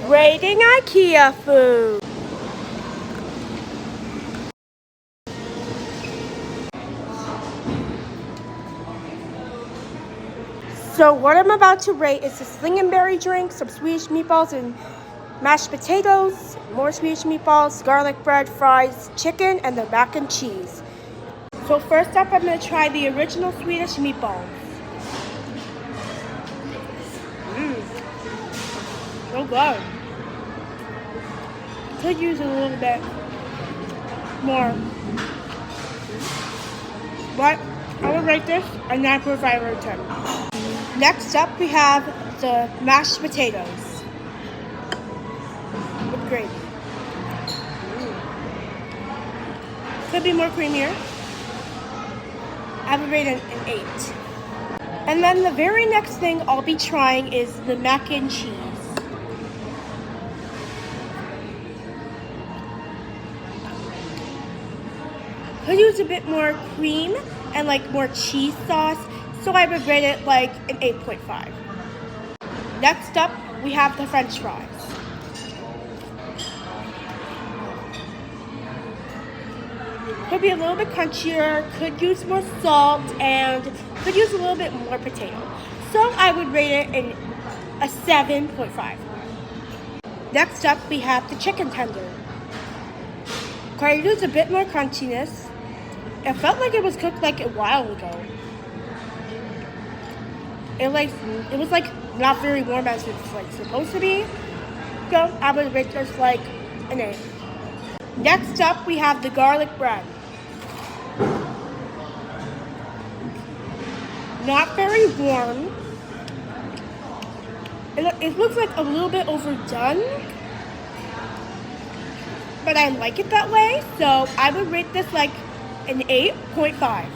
Rating IKEA food. So what I'm about to rate is this lingonberry drink, some Swedish meatballs and mashed potatoes, more Swedish meatballs, garlic bread, fries, chicken, and the mac and cheese. So first up, I'm going to try the original Swedish meatballs. So good. Could use a little bit more, but I would rate this a 9.5 out of 10. Next up, we have the mashed potatoes with gravy. Could be more creamier. I would rate it an 8. And then the very next thing I'll be trying is the mac and cheese. Could use a bit more cream and like more cheese sauce, so I would rate it like an 8.5. Next up, we have the French fries. Could be a little bit crunchier, could use more salt, and could use a little bit more potato. So I would rate it a 7.5. Next up, we have the chicken tender. Could use a bit more crunchiness. It felt like it was cooked like a while ago. It was like not very warm as it's like supposed to be. So I would rate this like an 8. Next up, we have the garlic bread. Not very warm. It looks like a little bit overdone, but I like it that way, so I would rate this like an 8.5.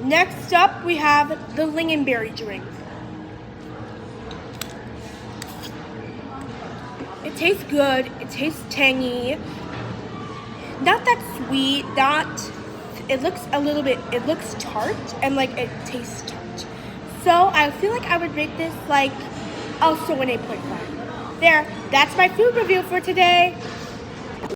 Next up, we have the lingonberry drink. It tastes good. It tastes tangy. Not that sweet. It looks tart and like it tastes tart. So I feel like I would rate this like also an 8.5. There, that's my food review for today.